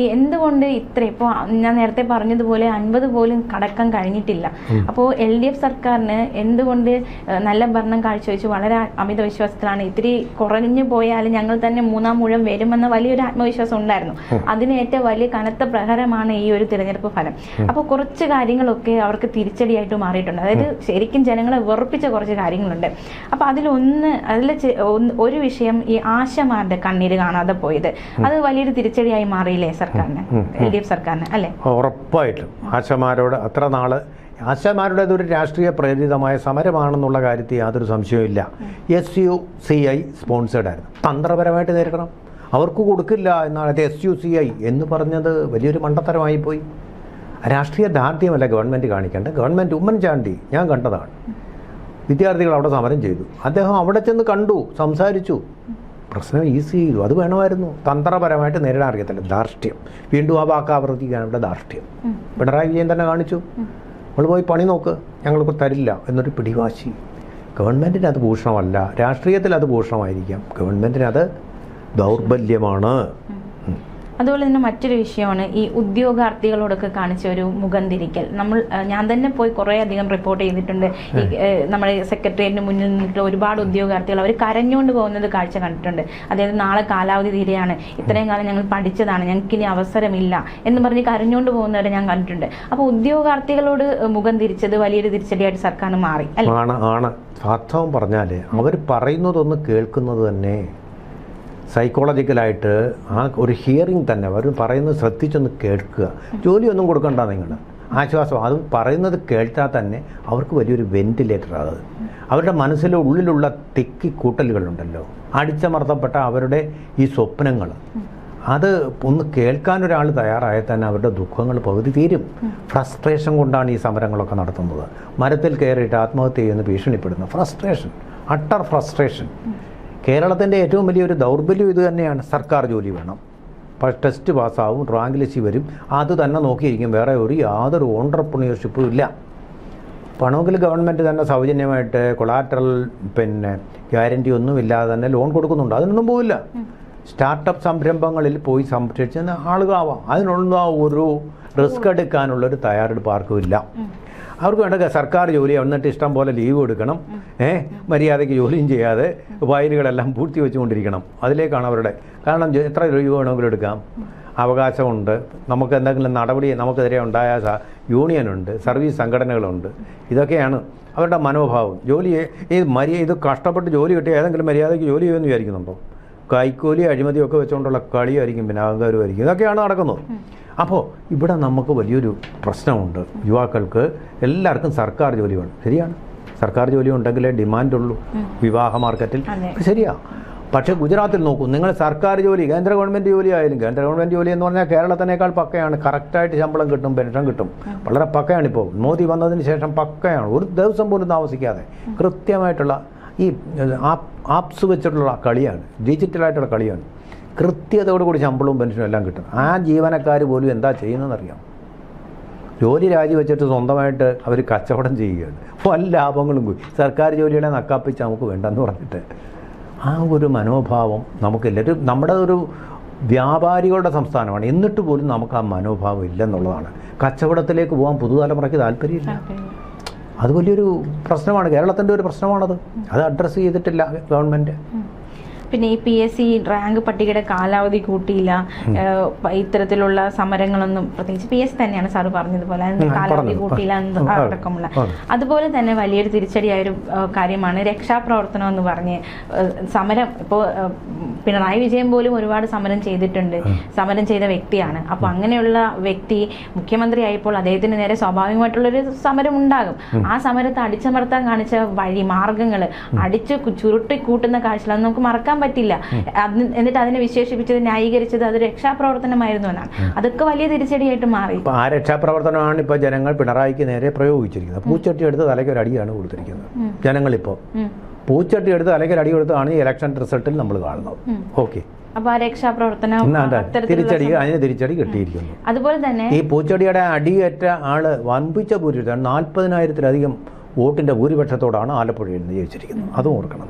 എന്തുകൊണ്ട് ഇത്ര ഇപ്പോൾ ഞാൻ നേരത്തെ പറഞ്ഞതുപോലെ 50 പോലും കടക്കാൻ കഴിഞ്ഞിട്ടില്ല. അപ്പോൾ LDF സർക്കാരിന് എന്തുകൊണ്ട് നല്ല ഭരണം കാഴ്ചവെച്ച് വളരെ അമിത വിശ്വാസത്തിലാണ്, ഇത്തിരി കുറഞ്ഞു പോയാലും ഞങ്ങൾ തന്നെ 3-ാം ഊഴം വരുമെന്ന വലിയൊരു ആത്മവിശ്വാസം ഉണ്ടായിരുന്നു. അതിന് ഏറ്റവും വലിയ കനത്ത പ്രഹരമാണ് ഈ ഒരു തിരഞ്ഞെടുപ്പ് ഫലം. അപ്പോൾ കുറച്ച് കാര്യങ്ങളൊക്കെ അവർക്ക് തിരിച്ചടിയായിട്ട് മാറിയിട്ടുണ്ട്. അതായത് ശരിക്കും ജനങ്ങളെ വെറുപ്പിച്ച കുറച്ച് കാര്യങ്ങളുണ്ട്. അപ്പോൾ അതിൽ ഒരു വിഷയം ഈ ആശമാരുടെ കണ്ണീര് കാണാതെ പോയത്, അത് വലിയൊരു തിരിച്ചടിയായി മാറിയില്ലേ സർക്കാരിന്, LDF സർക്കാരിന് അല്ലേ? ഉറപ്പായിട്ടും ആശമാരോട് അത്ര നാള് ആശമാരുടേതൊരു രാഷ്ട്രീയ പ്രേരിതമായ സമരമാണെന്നുള്ള കാര്യത്തിൽ യാതൊരു സംശയവുമില്ല. SUCI സ്പോൺസേഡ് ആയിരുന്നു. തന്ത്രപരമായിട്ട് നേരിടണം, അവർക്ക് കൊടുക്കില്ല എന്നാണ് SUCI എന്ന് പറഞ്ഞത് വലിയൊരു മണ്ടത്തരമായി പോയി. രാഷ്ട്രീയ ദാർഢ്യമല്ല ഗവൺമെൻറ് കാണിക്കേണ്ടത്. ഗവൺമെൻറ് ഉമ്മൻചാണ്ടി ഞാൻ കണ്ടതാണ്. വിദ്യാർത്ഥികൾ അവിടെ സമരം ചെയ്തു, അദ്ദേഹം അവിടെ ചെന്ന് കണ്ടു, സംസാരിച്ചു, പ്രശ്നം ഈസി ചെയ്തു. അത് വേണമായിരുന്നു. തന്ത്രപരമായിട്ട് നേരിടാൻ അറിയത്തില്ല, ധാർഷ്ട്യം. വീണ്ടും ആ വാക്ക് ആവർത്തിക്കുകയാണ് ഇവിടെ ധാർഷ്ട്യം. പിണറായി വിജയൻ തന്നെ കാണിച്ചു, നമ്മൾ പോയി പണി നോക്ക്, ഞങ്ങൾക്ക് തരില്ല എന്നൊരു പിടിവാശി. ഗവൺമെൻറ്റിന് അത് ഭൂഷണമല്ല, രാഷ്ട്രീയത്തിൽ അത് ഭൂഷണമായിരിക്കാം, ഗവൺമെൻറ്റിന് അത് ദൗർബല്യമാണ്. അതുപോലെ തന്നെ മറ്റൊരു വിഷയമാണ് ഈ ഉദ്യോഗാർത്ഥികളോടൊക്കെ കാണിച്ച ഒരു മുഖം തിരിക്കൽ. ഞാൻ തന്നെ പോയി കുറേ അധികം റിപ്പോർട്ട് ചെയ്തിട്ടുണ്ട്. ഈ നമ്മുടെ സെക്രട്ടേറിയറ്റിന് മുന്നിൽ നിന്നിട്ട് ഒരുപാട് ഉദ്യോഗാർത്ഥികൾ അവർ കരഞ്ഞുകൊണ്ട് പോകുന്നത് കാഴ്ച കണ്ടിട്ടുണ്ട്. അതായത് നാളെ കാലാവധി തീരെയാണ്, ഇത്രയും കാലം ഞങ്ങൾ പഠിച്ചതാണ്, ഞങ്ങൾക്കിനി അവസരമില്ല എന്ന് പറഞ്ഞ് കരഞ്ഞുകൊണ്ട് പോകുന്നവരെ ഞാൻ കണ്ടിട്ടുണ്ട്. അപ്പോൾ ഉദ്യോഗാർത്ഥികളോട് മുഖം തിരിച്ചത് വലിയൊരു തിരിച്ചടിയായിട്ട് സർക്കാരിന് മാറി ആണ്. വാസ്തവം പറഞ്ഞാൽ അവർ പറയുന്നതൊന്ന് കേൾക്കുന്നത് തന്നെ സൈക്കോളജിക്കലായിട്ട് ആ ഒരു ഹിയറിംഗ് തന്നെ, അവർ പറയുന്നത് ശ്രദ്ധിച്ചൊന്ന് കേൾക്കുക. ജോലിയൊന്നും കൊടുക്കണ്ട നിങ്ങൾ, ആശ്വാസം. അത് പറയുന്നത് കേട്ടാൽ തന്നെ അവർക്ക് വലിയൊരു വെന്റിലേറ്റർ. അത് അവരുടെ മനസ്സിലെ ഉള്ളിലുള്ള തിക്കിക്കൂട്ടലുകളുണ്ടല്ലോ, അടിച്ചമർത്തപ്പെട്ട അവരുടെ ഈ സ്വപ്നങ്ങൾ, അത് ഒന്ന് കേൾക്കാനൊരാൾ തയ്യാറായാൽ തന്നെ അവരുടെ ദുഃഖങ്ങൾ പകുതി തീരും. ഫ്രസ്ട്രേഷൻ കൊണ്ടാണ് ഈ സമരങ്ങളൊക്കെ നടത്തുന്നത്. മരത്തിൽ കയറിയിട്ട് ആത്മഹത്യ ചെയ്യുന്ന ഭീഷണിപ്പെടുന്ന ഫ്രസ്ട്രേഷൻ, അട്ടർ ഫ്രസ്ട്രേഷൻ. കേരളത്തിൻ്റെ ഏറ്റവും വലിയൊരു ദൗർബല്യം ഇത് തന്നെയാണ്. സർക്കാർ ജോലി വേണം, ടെസ്റ്റ് പാസ്സാവും, റാങ്ക് ലിസ്റ്റ് വരും, അത് തന്നെ നോക്കിയിരിക്കും, വേറെ യാതൊരു ഓൺട്രപ്രണീർഷിപ്പും ഇല്ല. പണമെങ്കിൽ ഗവൺമെൻറ് തന്നെ സൗജന്യമായിട്ട് കൊളാറ്ററൽ ഗ്യാരണ്ടി ഒന്നും ഇല്ലാതെ തന്നെ ലോൺ കൊടുക്കുന്നുണ്ട്, അതിനൊന്നും പോവില്ല. സ്റ്റാർട്ടപ്പ് സംരംഭങ്ങളിൽ പോയി സംരക്ഷിച്ച ആളുകളാവാം, അതിനൊന്നും ഒരു റിസ്ക് എടുക്കാനുള്ളൊരു തയ്യാറെടുപ്പ് ആർക്കും ഇല്ല. അവർക്ക് വേണ്ട സർക്കാർ ജോലി, എന്നിട്ട് ഇഷ്ടം പോലെ ലീവ് എടുക്കണം, മര്യാദയ്ക്ക് ജോലിയും ചെയ്യാതെ ഫയലുകളെല്ലാം പൂഴ്ത്തി വെച്ചുകൊണ്ടിരിക്കണം. അതിലേക്കാണ് അവരുടെ. കാരണം എത്ര ലീവ് വേണമെങ്കിലും എടുക്കാം, അവകാശമുണ്ട്, നമുക്ക് എന്തെങ്കിലും നടപടി നമുക്കെതിരെ ഉണ്ടായ യൂണിയനുണ്ട്, സർവീസ് സംഘടനകളുണ്ട്. ഇതൊക്കെയാണ് അവരുടെ മനോഭാവം. ജോലിയെ ഇത് കഷ്ടപ്പെട്ട് ജോലി കിട്ടിയ ഏതെങ്കിലും മര്യാദയ്ക്ക് ജോലി ചെയ്യുമെന്ന് വിചാരിക്കുന്നുണ്ടോ? കൈക്കൂലി അഴിമതിയൊക്കെ വെച്ചുകൊണ്ടുള്ള കളിയായിരിക്കും, പിന്നെ അഹങ്കാരമായിരിക്കും. ഇതൊക്കെയാണ് നടക്കുന്നത്. അപ്പോൾ ഇവിടെ നമുക്ക് വലിയൊരു പ്രശ്നമുണ്ട്. യുവാക്കൾക്ക് എല്ലാവർക്കും സർക്കാർ ജോലി വേണം. ശരിയാണ്, സർക്കാർ ജോലി ഉണ്ടെങ്കിലേ ഡിമാൻഡുള്ളൂ വിവാഹ മാർക്കറ്റിൽ. ശരിയാ. പക്ഷേ ഗുജറാത്തിൽ നോക്കൂ നിങ്ങൾ, സർക്കാർ ജോലി, കേന്ദ്ര ഗവൺമെൻറ് ജോലി ആയാലും, കേന്ദ്ര ഗവൺമെൻറ് ജോലി എന്ന് പറഞ്ഞാൽ കേരളത്തിനേക്കാൾ പക്കയാണ്. കറക്റ്റായിട്ട് ശമ്പളം കിട്ടും, പെൻഷൻ കിട്ടും, വളരെ പക്കയാണ്. ഇപ്പോൾ മോദി വന്നതിന് ശേഷം പക്കയാണ്. ഒരു ദിവസം പോലും താമസിക്കാതെ കൃത്യമായിട്ടുള്ള ഈ ആപ്സ് വെച്ചിട്ടുള്ള കളിയാണ്, ഡിജിറ്റലായിട്ടുള്ള കളിയാണ്. കൃത്യതയോടുകൂടി ശമ്പളവും പെൻഷനും എല്ലാം കിട്ടും. ആ ജീവനക്കാർ പോലും എന്താ ചെയ്യുന്നതെന്നറിയാം. ജോലി രാജിവെച്ചിട്ട് സ്വന്തമായിട്ട് അവർ കച്ചവടം ചെയ്യുകയാണ്. വല്ല ലാഭങ്ങളും പോയി. സർക്കാർ ജോലികളെ നക്കാപ്പിച്ച് നമുക്ക് വേണ്ടെന്ന് പറഞ്ഞിട്ട് ആ ഒരു മനോഭാവം നമുക്കെല്ലാവരും, നമ്മുടെ ഒരു വ്യാപാരികളുടെ സംസ്ഥാനമാണ്, എന്നിട്ട് പോലും നമുക്ക് ആ മനോഭാവം ഇല്ലെന്നുള്ളതാണ്. കച്ചവടത്തിലേക്ക് പോകാൻ പുതുതലമുറയ്ക്ക് താല്പര്യമില്ല. അത് വലിയൊരു പ്രശ്നമാണ്, കേരളത്തിൻ്റെ ഒരു പ്രശ്നമാണത്. അത് അഡ്രസ്സ് ചെയ്തിട്ടില്ല ഗവൺമെൻറ്. പിന്നെ ഈ PSC റാങ്ക് പട്ടികയുടെ കാലാവധി കൂട്ടിയില്ല, ഇത്തരത്തിലുള്ള സമരങ്ങളൊന്നും, പ്രത്യേകിച്ച് PSC തന്നെയാണ് സാറ് പറഞ്ഞതുപോലെ കാലാവധി കൂട്ടിയില്ല അടക്കമുള്ള. അതുപോലെ തന്നെ വലിയൊരു തിരിച്ചടിയായൊരു കാര്യമാണ് രക്ഷാപ്രവർത്തനം എന്ന് പറഞ്ഞ് സമരം. ഇപ്പോൾ പിണറായി വിജയൻ പോലും ഒരുപാട് സമരം ചെയ്തിട്ടുണ്ട്, സമരം ചെയ്ത വ്യക്തിയാണ്. അപ്പോൾ അങ്ങനെയുള്ള വ്യക്തി മുഖ്യമന്ത്രി ആയപ്പോൾ അദ്ദേഹത്തിന് നേരെ സ്വാഭാവികമായിട്ടുള്ളൊരു സമരം ഉണ്ടാകും. ആ സമരത്തെ അടിച്ചമർത്താൻ കാണിച്ച മാർഗങ്ങൾ, അടിച്ച് ചുരുട്ടി കൂട്ടുന്ന കാഴ്ചകൾ നമുക്ക് മറക്കാൻ പറ്റില്ല. എന്നിട്ട് അതിനെ വിശേഷിപ്പിച്ചത്, ന്യായീകരിച്ചത് അത് രക്ഷാപ്രവർത്തനമായിരുന്നു എന്നാണ്. അതൊക്കെ വലിയ തിരിച്ചടിയായിട്ട് മാറി. ആ രക്ഷാപ്രവർത്തനമാണ് ഇപ്പോൾ ജനങ്ങൾ പിണറായിക്ക് നേരെ പ്രയോഗിച്ചിരിക്കുന്നത്. പൂച്ചട്ടി എടുത്ത് തലയ്ക്ക് ഒരു അടിയാണ് കൊടുത്തിരിക്കുന്നത്. ജനങ്ങളിപ്പോൾ പൂച്ചട്ടി എടുത്ത് തലയ്ക്ക് ഒരു അടി കൊടുത്താണ് ഈ ഇലക്ഷൻ റിസൾട്ടിൽ നമ്മൾ കാണുന്നത്. ഓക്കെ, അപ്പൊ ആ രക്ഷാപ്രവർത്തനം അതിന് തിരിച്ചടി കിട്ടിയിരിക്കുന്നു. അതുപോലെ തന്നെ ഈ പൂച്ചടിയുടെ അടിയേറ്റ ആള് വൻപിച്ച ഭൂരിപക്ഷം 40,000-ലധികം വോട്ടിന്റെ ഭൂരിപക്ഷത്തോടാണ് ആലപ്പുഴയിൽ നിന്ന് ജയിച്ചിരിക്കുന്നത്. അതും ഓർക്കണം.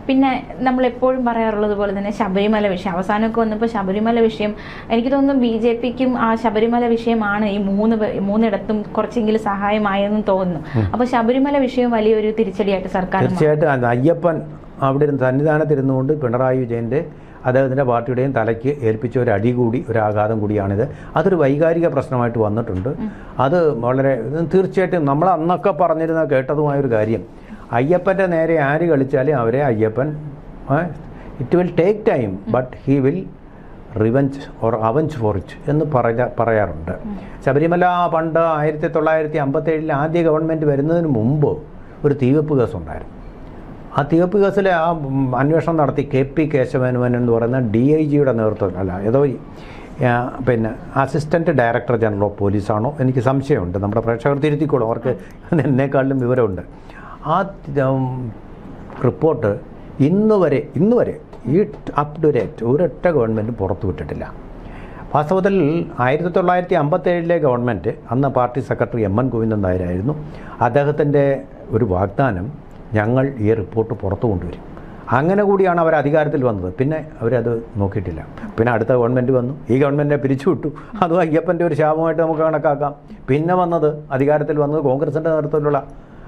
പിന്നെ നമ്മൾ എപ്പോഴും പറയാറുള്ളത് പോലെ തന്നെ ശബരിമല വിഷയം അവസാനമൊക്കെ വന്നപ്പോൾ ശബരിമല വിഷയം എനിക്ക് തോന്നുന്നു BJPക്കും ആ ശബരിമല വിഷയമാണ് ഈ മൂന്നിടത്തും കുറച്ചെങ്കിലും സഹായമായെന്ന് തോന്നുന്നു. അപ്പോൾ ശബരിമല വിഷയം വലിയൊരു തിരിച്ചടിയായിട്ട് സർക്കാർ. തീർച്ചയായിട്ടും അയ്യപ്പൻ അവിടെ സന്നിധാനത്തിരുന്നുകൊണ്ട് പിണറായി വിജയൻ്റെ അദ്ദേഹത്തിൻ്റെ പാർട്ടിയുടെയും തലയ്ക്ക് ഏൽപ്പിച്ച ഒരു അടി കൂടി ഒരു ആഘാതം കൂടിയാണിത്. അതൊരു വൈകാരിക പ്രശ്നമായിട്ട് വന്നിട്ടുണ്ട്. അത് വളരെ തീർച്ചയായിട്ടും നമ്മൾ അന്നൊക്കെ പറഞ്ഞിരുന്ന കേട്ടതുമായൊരു കാര്യം, അയ്യപ്പൻ്റെ നേരെ ആര് കളിച്ചാലും അവരെ Ayyappan it will take time but he will revenge or avenge for it എന്ന് പറയാറുണ്ട്. ശബരിമല പണ്ട് 1957 ആദ്യ ഗവൺമെൻറ് വരുന്നതിന് മുമ്പ് ഒരു തീവെപ്പ് കേസുണ്ടായിരുന്നു. ആ തീവെപ്പ് കേസിലെ ആ അന്വേഷണം നടത്തി KP കേശവമേനോൻ എന്ന് പറയുന്ന DIGയുടെ നേതൃത്വത്തിൽ, അല്ല ഏതോ പിന്നെ അസിസ്റ്റൻറ്റ് ഡയറക്ടർ ജനറൽ ഓഫ് പോലീസാണോ എനിക്ക് സംശയമുണ്ട്, നമ്മുടെ പ്രേക്ഷകർ തിരുത്തിക്കോളും, അവർക്ക് എന്നെക്കാളിലും വിവരമുണ്ട്. ആ റിപ്പോർട്ട് ഇന്ന് വരെ ഈ അപ് ടു ഡേറ്റ് ഒരൊറ്റ ഗവൺമെൻറ് പുറത്തു വിട്ടിട്ടില്ല. വാസ്തവത്തിൽ 1957 ഗവൺമെൻറ്, അന്ന് പാർട്ടി സെക്രട്ടറി MN ഗോവിന്ദൻ നായരായിരുന്നു. അദ്ദേഹത്തിൻ്റെ ഒരു വാഗ്ദാനം, ഞങ്ങൾ ഈ റിപ്പോർട്ട് പുറത്തു കൊണ്ടുവരും. അങ്ങനെ കൂടിയാണ് അവർ അധികാരത്തിൽ വന്നത്. പിന്നെ അവരത് നോക്കിയിട്ടില്ല. പിന്നെ അടുത്ത ഗവൺമെൻറ് വന്നു, ഈ ഗവൺമെൻറ്റിനെ പിരിച്ചുവിട്ടു. അതും അയ്യപ്പൻ്റെ ഒരു ശാപമായിട്ട് നമുക്ക് കണക്കാക്കാം. പിന്നെ വന്നത് അധികാരത്തിൽ വന്നത് കോൺഗ്രസിൻ്റെ നേതൃത്വത്തിലുള്ള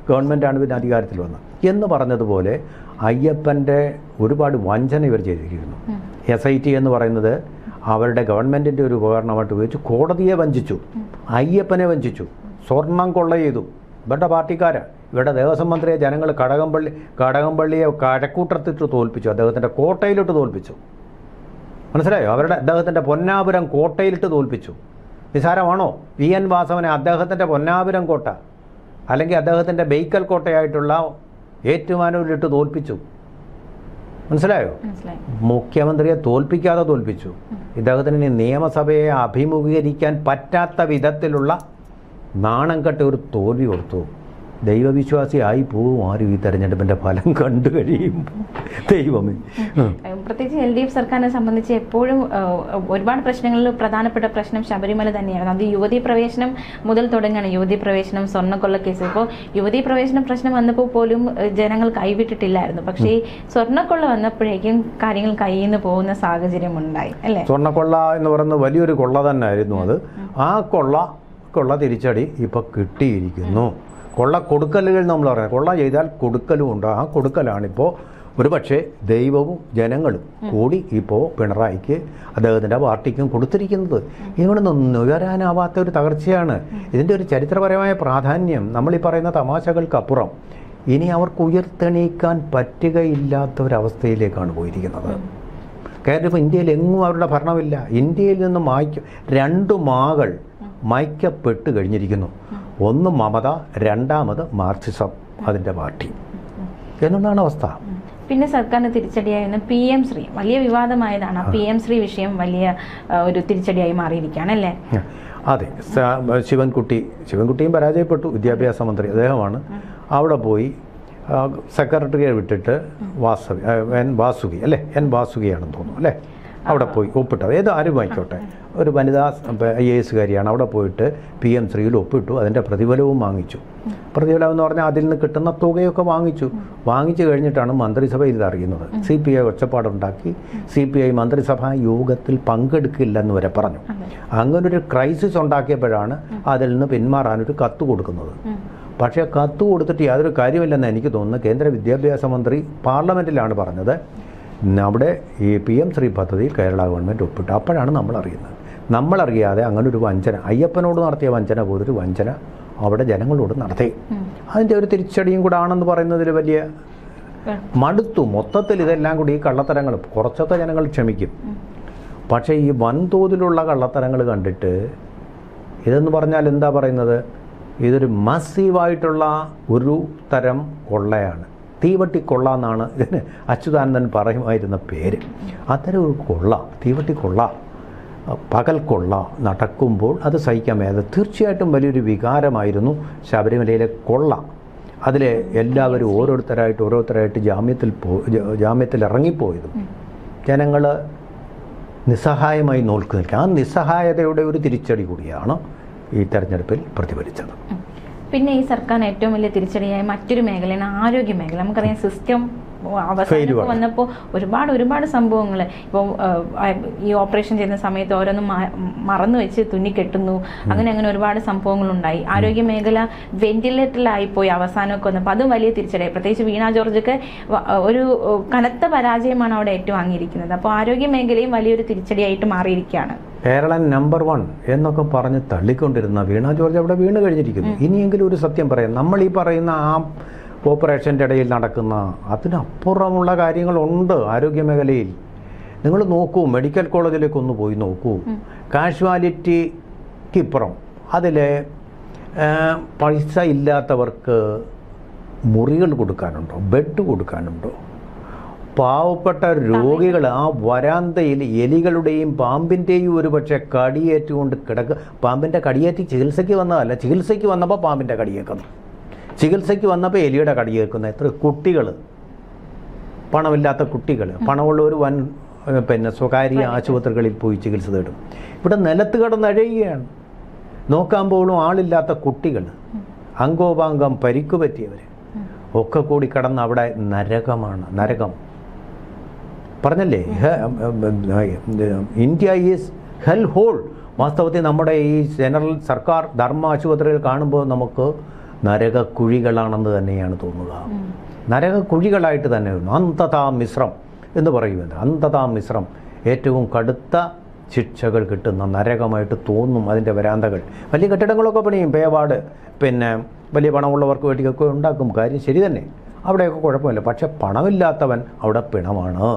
ഗവൺമെൻറ്റാണ് പിന്നെ അധികാരത്തിൽ വന്നത്. എന്ന് പറഞ്ഞതുപോലെ അയ്യപ്പൻ്റെ ഒരുപാട് വഞ്ചന ഇവർ ചെയ്തിരിക്കുന്നു. SIT എന്ന് പറയുന്നത് അവരുടെ ഗവൺമെൻറ്റിൻ്റെ ഒരു ഉപകരണമായിട്ട് ഉപയോഗിച്ച് കോടതിയെ വഞ്ചിച്ചു, അയ്യപ്പനെ വഞ്ചിച്ചു, സ്വർണം കൊള്ള ചെയ്തു. ഇവരുടെ പാർട്ടിക്കാരാണ്. ഇവരുടെ ദേവസ്വം മന്ത്രിയെ ജനങ്ങൾ കടകംപള്ളിയെ കഴക്കൂട്ടത്തിട്ട് തോൽപ്പിച്ചു, അദ്ദേഹത്തിൻ്റെ കോട്ടയിലിട്ട് തോൽപ്പിച്ചു. മനസ്സിലായോ? അദ്ദേഹത്തിൻ്റെ പൊന്നാപുരം കോട്ടയിലിട്ട് തോൽപ്പിച്ചു. നിസാരമാണോ? VN വാസവനെ അദ്ദേഹത്തിൻ്റെ പൊന്നാപുരം കോട്ട അല്ലെങ്കിൽ അദ്ദേഹത്തിൻ്റെ ബേക്കൽ കോട്ടയായിട്ടുള്ള ഏറ്റുമാനൂരിലിട്ട് തോൽപ്പിച്ചു. മനസ്സിലായോ? മുഖ്യമന്ത്രിയെ തോൽപ്പിക്കാതെ തോൽപ്പിച്ചു. ഇദ്ദേഹത്തിന് നിയമസഭയെ അഭിമുഖീകരിക്കാൻ പറ്റാത്ത വിധത്തിലുള്ള നാണം കെട്ട ഒരു തോൽവി കൊടുത്തു. ദൈവവിശ്വാസിയായി പോവും ആരും ഈ തെരഞ്ഞെടുപ്പിൻ്റെ ഫലം കണ്ടു കഴിയുമ്പോൾ. ദൈവമേ. പ്രത്യേകിച്ച് LDF സർക്കാരിനെ സംബന്ധിച്ച് എപ്പോഴും ഒരുപാട് പ്രശ്നങ്ങളിൽ പ്രധാനപ്പെട്ട പ്രശ്നം ശബരിമല തന്നെയാണ്. അത് യുവതീ പ്രവേശനം മുതൽ തുടങ്ങുകയാണ്. യുവതീ പ്രവേശനം, സ്വർണ്ണക്കൊള്ള കേസ്. ഇപ്പോൾ യുവതീ പ്രവേശന പ്രശ്നം വന്നപ്പോൾ പോലും ജനങ്ങൾ കൈവിട്ടിട്ടില്ലായിരുന്നു. പക്ഷേ ഈ സ്വർണ്ണക്കൊള്ള വന്നപ്പോഴേക്കും കാര്യങ്ങൾ കയ്യിൽ നിന്ന് പോകുന്ന സാഹചര്യം ഉണ്ടായി, അല്ലേ? സ്വർണ്ണക്കൊള്ള എന്ന് പറയുന്നത് വലിയൊരു കൊള്ള തന്നെയായിരുന്നു. അത് ആ കൊള്ള തിരിച്ചടി ഇപ്പോൾ കിട്ടിയിരിക്കുന്നു. കൊള്ള കൊടുക്കലുകൾ നമ്മൾ പറയാം. കൊള്ള ചെയ്താൽ കൊടുക്കലും ഉണ്ട്. ആ കൊടുക്കലാണിപ്പോൾ ഒരു പക്ഷേ ദൈവവും ജനങ്ങളും കൂടി ഇപ്പോൾ പിണറായിക്ക് അദ്ദേഹത്തിൻ്റെ പാർട്ടിക്കും കൊടുത്തിരിക്കുന്നത്. ഇവിടെ നിന്ന് ഉയരാനാവാത്ത ഒരു തകർച്ചയാണ്. ഇതിൻ്റെ ഒരു ചരിത്രപരമായ പ്രാധാന്യം നമ്മൾ ഈ പറയുന്ന തമാശകൾക്കപ്പുറം ഇനി അവർക്ക് ഉയർത്തെണീക്കാൻ പറ്റുകയില്ലാത്ത ഒരവസ്ഥയിലേക്കാണ് പോയിരിക്കുന്നത്. കാരണം ഇപ്പോൾ ഇന്ത്യയിൽ എങ്ങും അവരുടെ ഭരണമില്ല. ഇന്ത്യയിൽ നിന്ന് 2 മാകൾ മായ്ക്കപ്പെട്ട് കഴിഞ്ഞിരിക്കുന്നു. ഒന്ന് മമത, രണ്ടാമത് മാർക്സിസം, അതിൻ്റെ പാർട്ടി എന്നുള്ളതാണ് അവസ്ഥ. പിന്നെ സർക്കാരിന് തിരിച്ചടിയായിരുന്നു PM ശ്രീ. വലിയ വിവാദമായതാണ്. PM ശ്രീ വിഷയം വലിയ ഒരു തിരിച്ചടിയായി മാറിയിരിക്കുകയാണ്, അല്ലേ? അതെ. ശിവൻകുട്ടിയും പരാജയപ്പെട്ടു. വിദ്യാഭ്യാസ മന്ത്രി അദ്ദേഹമാണ്. അവിടെ പോയി സെക്രട്ടറിയെ വിട്ടിട്ട് എൻ വാസുകിയാണെന്ന് തോന്നുന്നു, അല്ലേ? അവിടെ പോയി ഒപ്പിട്ടത്. ആരും വായിക്കോട്ടെ, ഒരു വനിതാ IAS കാരിയാണ്. അവിടെ പോയിട്ട് PM ശ്രീയിൽ ഒപ്പിട്ടു. അതിൻ്റെ പ്രതിഫലവും വാങ്ങിച്ചു. പ്രതിഫലം എന്ന് പറഞ്ഞാൽ അതിൽ നിന്ന് കിട്ടുന്ന തുകയൊക്കെ വാങ്ങിച്ചു കഴിഞ്ഞിട്ടാണ് മന്ത്രിസഭയിൽ ഇതറിയുന്നത്. CPI ഒച്ചപ്പാടുണ്ടാക്കി. CPI മന്ത്രിസഭാ യോഗത്തിൽ പങ്കെടുക്കില്ലെന്ന് വരെ പറഞ്ഞു. അങ്ങനൊരു ക്രൈസിസ് ഉണ്ടാക്കിയപ്പോഴാണ് അതിൽ നിന്ന് പിന്മാറാനൊരു കത്ത് കൊടുക്കുന്നത്. പക്ഷേ കത്ത് കൊടുത്തിട്ട് യാതൊരു കാര്യമില്ലെന്ന് എനിക്ക് തോന്നുന്നു. കേന്ദ്ര വിദ്യാഭ്യാസ മന്ത്രി പാർലമെൻറ്റിലാണ് പറഞ്ഞത് അവിടെ ഈ PM ശ്രീ പദ്ധതിയിൽ കേരള ഗവൺമെൻറ് ഒപ്പിട്ടു. അപ്പോഴാണ് നമ്മളറിയാതെ അങ്ങനൊരു വഞ്ചന, അയ്യപ്പനോട് നടത്തിയ വഞ്ചന പോലൊരു വഞ്ചന അവിടെ ജനങ്ങളോട് നടത്തി. അതിൻ്റെ ഒരു തിരിച്ചടിയും കൂടെ ആണെന്ന് പറയുന്നതിൽ വലിയ മടുത്തു. മൊത്തത്തിൽ ഇതെല്ലാം കൂടി ഈ കള്ളത്തരങ്ങൾ കുറച്ചൊക്കെ ജനങ്ങൾ ക്ഷമിക്കും. പക്ഷേ ഈ വൻതോതിലുള്ള കള്ളത്തരങ്ങൾ കണ്ടിട്ട് ഇതെന്ന് പറഞ്ഞാൽ എന്താ പറയുന്നത്, ഇതൊരു മസീവായിട്ടുള്ള ഒരു തരം കൊള്ളയാണ്. തീവട്ടിക്കൊള്ള എന്നാണ് ഇതിന് അച്യുതാനന്ദൻ പറയുമായിരുന്ന പേര്. അത്തരം ഒരു കൊള്ള, തീവട്ടിക്കൊള്ള, പകൽ കൊള്ള നടക്കുമ്പോൾ അത് സഹിക്കാൻ മേല തീർച്ചയായിട്ടും വലിയൊരു വികാരമായിരുന്നു ശബരിമലയിലെ കൊള്ള. അതിൽ എല്ലാവരും ഓരോരുത്തരായിട്ട് ജാമ്യത്തിൽ ഇറങ്ങിപ്പോയതും ജനങ്ങൾ നിസ്സഹായമായി നിൽക്കുക. ആ നിസ്സഹായതയുടെ ഒരു തിരിച്ചടി കൂടിയാണ് ഈ തെരഞ്ഞെടുപ്പിൽ പ്രതിഫലിച്ചത്. പിന്നെ ഈ സർക്കാരിന് ഏറ്റവും വലിയ തിരിച്ചടിയായ മറ്റൊരു മേഖലയാണ് ആരോഗ്യ മേഖല. നമുക്കറിയാം സിസ്റ്റം അവസാനം വന്നപ്പോൾ ഒരുപാട് സംഭവങ്ങൾ ഇപ്പോൾ ഈ ഓപ്പറേഷൻ ചെയ്യുന്ന സമയത്ത് ഓരോന്നും മറന്നു വെച്ച് തുന്നിക്കെട്ടുന്നു, അങ്ങനെ ഒരുപാട് സംഭവങ്ങളുണ്ടായി. ആരോഗ്യ മേഖല വെന്റിലേറ്ററിലായിപ്പോയി അവസാനമൊക്കെ വന്നപ്പോൾ അതും വലിയ തിരിച്ചടിയായി. പ്രത്യേകിച്ച് വീണ ജോർജൊക്കെ ഒരു കനത്ത പരാജയമാണ് അവിടെ ഏറ്റുവാങ്ങിയിരിക്കുന്നത്. അപ്പോൾ ആരോഗ്യ മേഖലയും വലിയൊരു തിരിച്ചടിയായിട്ട് മാറിയിരിക്കുകയാണ്. കേരളം നമ്പർ 1 എന്നൊക്കെ പറഞ്ഞ് തള്ളിക്കൊണ്ടിരുന്ന വീണ ജോർജ് അവിടെ വീണ് കഴിഞ്ഞിരിക്കുന്നു. ഇനിയെങ്കിലും ഒരു സത്യം പറയാം, നമ്മൾ ഈ പറയുന്ന ആ ഓപ്പറേഷൻ്റെ ഇടയിൽ നടക്കുന്ന അതിനപ്പുറമുള്ള കാര്യങ്ങളുണ്ട് ആരോഗ്യ മേഖലയിൽ. നിങ്ങൾ നോക്കൂ, മെഡിക്കൽ കോളേജിലേക്ക് ഒന്ന് പോയി നോക്കൂ. കാഷ്വാലിറ്റിക്കിപ്പുറം അതിലെ പൈസ ഇല്ലാത്തവർക്ക് മുറികൾ കൊടുക്കാനുണ്ടോ, ബെഡ് കൊടുക്കാനുണ്ടോ? പാവപ്പെട്ട രോഗികൾ ആ വരാന്തയിൽ എലികളുടെയും പാമ്പിൻ്റെയും ഒരു പക്ഷേ കടിയേറ്റുകൊണ്ട് കിടക്കുക. പാമ്പിൻ്റെ കടിയേറ്റ് ചികിത്സയ്ക്ക് വന്നതല്ല, ചികിത്സയ്ക്ക് വന്നപ്പോൾ പാമ്പിൻ്റെ കടിയേക്കുന്നു, ചികിത്സയ്ക്ക് വന്നപ്പോൾ എലിയുടെ കടിയേക്കുന്നു. എത്ര കുട്ടികൾ, പണമില്ലാത്ത കുട്ടികൾ, പണമുള്ളവർ പിന്നെ സ്വകാര്യ ആശുപത്രികളിൽ പോയി ചികിത്സ തേടും. ഇവിടെ നിലത്ത് കിടന്നഴയുകയാണ്. നോക്കാൻ പോലും ആളില്ലാത്ത കുട്ടികൾ, അംഗോപാംഗം പരിക്കു പറ്റിയവർ ഒക്കെ കൂടി കടന്ന് അവിടെ നരകമാണ്, നരകം. പറഞ്ഞല്ലേ, ഇന്ത്യ ഈസ് ഹെൽ ഹോൾ. വാസ്തവത്തിൽ നമ്മുടെ ഈ ജനറൽ സർക്കാർ ധർമ്മ ആശുപത്രികൾ കാണുമ്പോൾ നമുക്ക് നരകക്കുഴികളാണെന്ന് തന്നെയാണ് തോന്നുക. നരകക്കുഴികളായിട്ട് തന്നെ. അന്തതാ മിശ്രം എന്ന് പറയുന്നത്, അന്തതാ മിശ്രം, ഏറ്റവും കടുത്ത ശിക്ഷകൾ കിട്ടുന്ന നരകമായിട്ട് തോന്നും അതിൻ്റെ വരാന്തകൾ. വലിയ കെട്ടിടങ്ങളൊക്കെ പണിയും, പേവാട്, പിന്നെ വലിയ പണമുള്ളവർക്ക് വേണ്ടിയൊക്കെ ഉണ്ടാക്കും. കാര്യം ശരി തന്നെ, അവിടെയൊക്കെ കുഴപ്പമില്ല. പക്ഷെ പണമില്ലാത്തവൻ അവിടെ പിണമാണ്.